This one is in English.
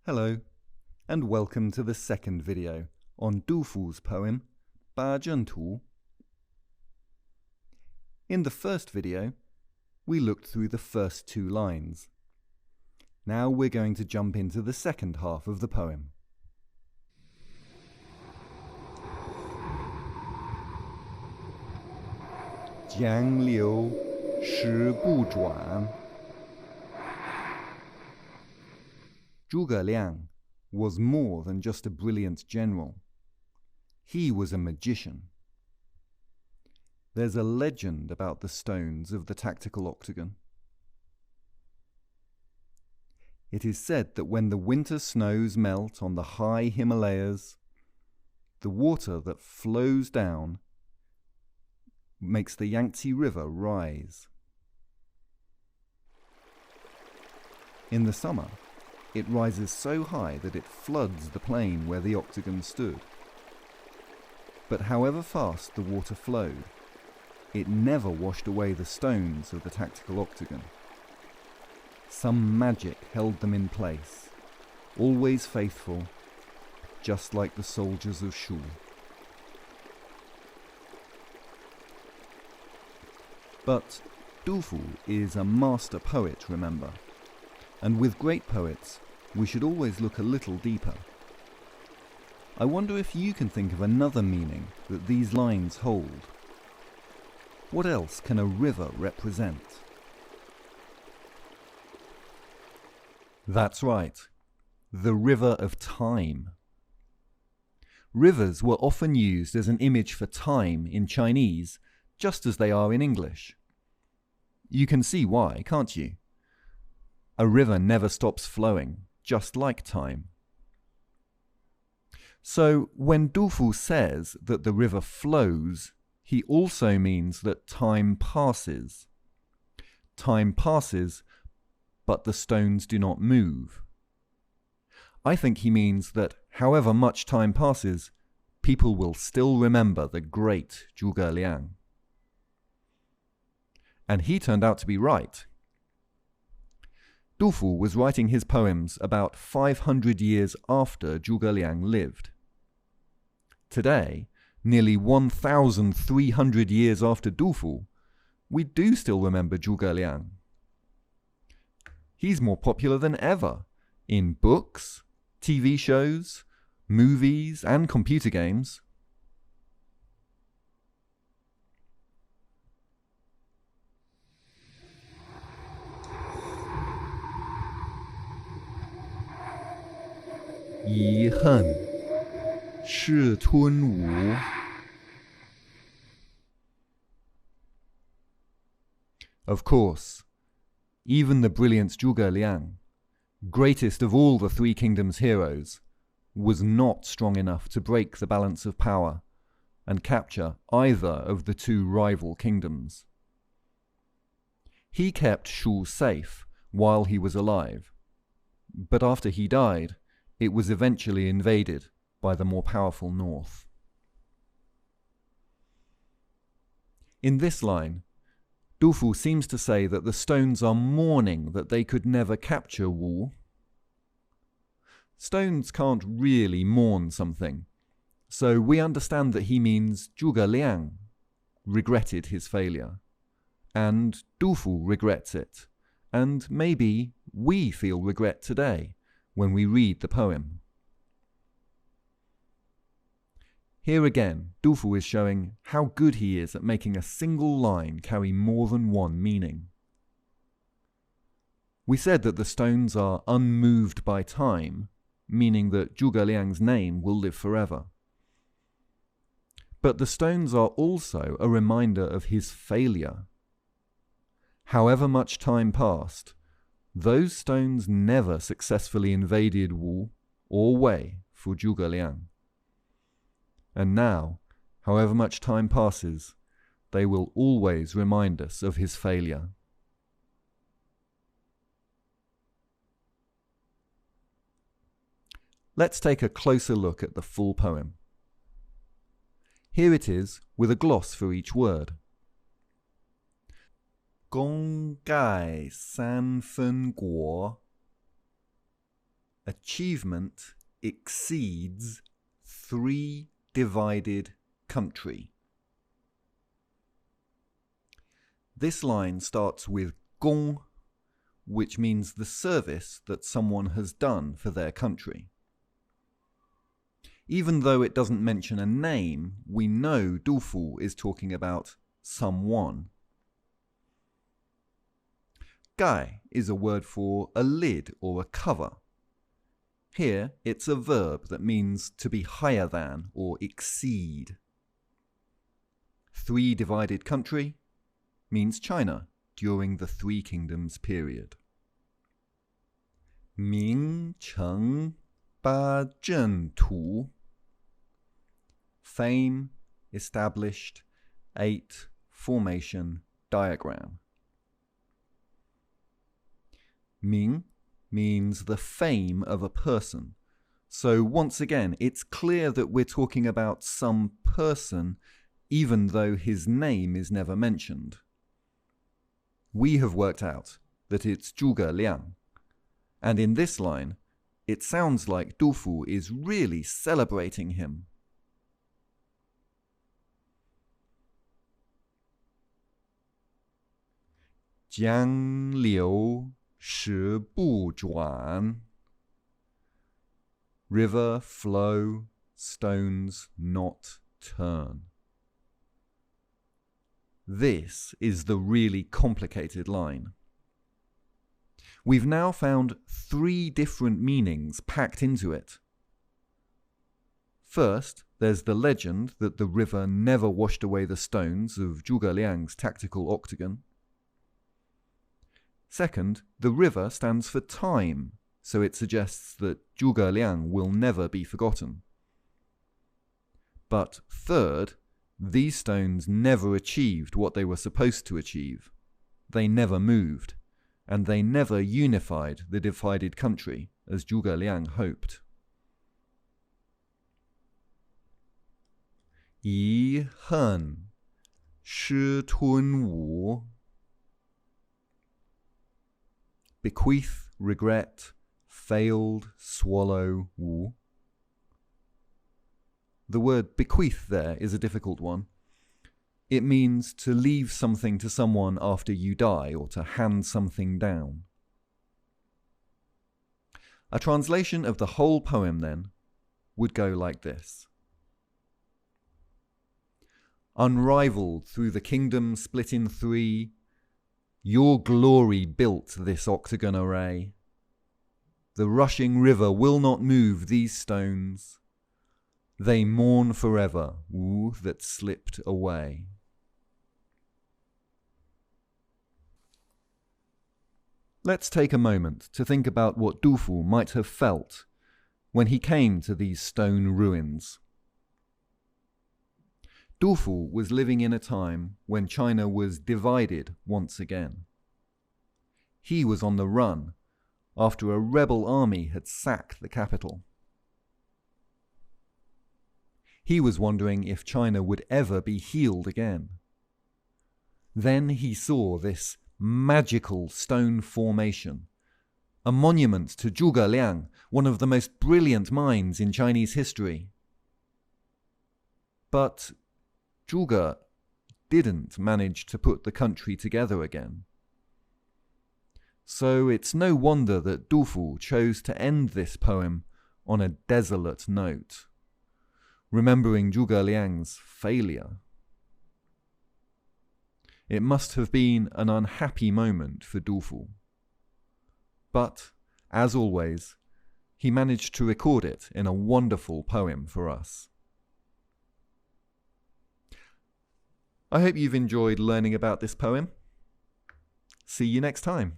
Hello, and welcome to the second video on Du Fu's poem, Ba Zhen Tu. In the first video, we looked through the first two lines. Now we're going to jump into the second half of the poem. Jiang liu shi bu zhuan. Zhuge Liang was more than just a brilliant general. He was a magician. There's a legend about the stones of the Tactical Octagon. It is said that when the winter snows melt on the high Himalayas, the water that flows down makes the Yangtze River rise. In the summer, it rises so high that it floods the plain where the octagon stood. But however fast the water flowed, it never washed away the stones of the Tactical Octagon. Some magic held them in place, always faithful, just like the soldiers of Shu. But Du Fu is a master poet, remember, and with great poets, we should always look a little deeper. I wonder if you can think of another meaning that these lines hold. What else can a river represent? That's right, the river of time. Rivers were often used as an image for time in Chinese, just as they are in English. You can see why, can't you? A river never stops flowing, just like time. So when Du Fu says that the river flows, he also means that time passes. Time passes, but the stones do not move. I think he means that however much time passes, people will still remember the great Zhuge Liang. And he turned out to be right. Du Fu was writing his poems about 500 years after Zhuge Liang lived. Today, nearly 1,300 years after Du Fu, we do still remember Zhuge Liang. He's more popular than ever in books, TV shows, movies, and computer games. Yi hen, shi tun wu. Of course, even the brilliant Zhuge Liang, greatest of all the Three Kingdoms heroes, was not strong enough to break the balance of power and capture either of the two rival kingdoms. He kept Shu safe while he was alive, but after he died, it was eventually invaded by the more powerful north. In this line, Du Fu seems to say that the stones are mourning that they could never capture Wu. Stones can't really mourn something, so we understand that he means Zhuge Liang regretted his failure, and Du Fu regrets it, and maybe we feel regret today when we read the poem. Here again, Du Fu is showing how good he is at making a single line carry more than one meaning. We said that the stones are unmoved by time, meaning that Zhuge Liang's name will live forever. But the stones are also a reminder of his failure. However much time passed, those stones never successfully invaded Wu or Wei for Zhuge Liang. And now, however much time passes, they will always remind us of his failure. Let's take a closer look at the full poem. Here it is with a gloss for each word. 功盖三分国 achievement exceeds 3 divided country. This line starts with gong, which means the service that someone has done for their country. Even though it doesn't mention a name, we know Dufu is talking about someone. Gai is a word for a lid or a cover. Here, it's a verb that means to be higher than or exceed. 3 divided country means China during the Three Kingdoms period. 明成八阵图 Fame, established, 8 formation diagram. Ming means the fame of a person. So once again, it's clear that we're talking about some person, even though his name is never mentioned. We have worked out that it's Zhuge Liang. And in this line, it sounds like Dufu is really celebrating him. Jiang liu shi bu zhuan. River, flow, stones not turn. This is the really complicated line. We've now found 3 different meanings packed into it. First, there's the legend that the river never washed away the stones of Zhuge Liang's Tactical Octagon. Second, the river stands for time, so it suggests that Zhuge Liang will never be forgotten. But third, these stones never achieved what they were supposed to achieve. They never moved, and they never unified the divided country as Zhuge Liang hoped. Yi hen, shi tun wu. Bequeath, regret, failed, swallow, wu. The word bequeath there is a difficult one. It means to leave something to someone after you die, or to hand something down. A translation of the whole poem, then, would go like this. Unrivaled through the kingdom split in 3, your glory built this octagon array. The rushing river will not move these stones. They mourn forever, Wu that slipped away. Let's take a moment to think about what Dufu might have felt when he came to these stone ruins. Dufu was living in a time when China was divided once again. He was on the run after a rebel army had sacked the capital. He was wondering if China would ever be healed again. Then he saw this magical stone formation, a monument to Zhuge Liang, one of the most brilliant minds in Chinese history. But Zhuge didn't manage to put the country together again. So it's no wonder that Dufu chose to end this poem on a desolate note, remembering Zhuge Liang's failure. It must have been an unhappy moment for Dufu. But, as always, he managed to record it in a wonderful poem for us. I hope you've enjoyed learning about this poem. See you next time.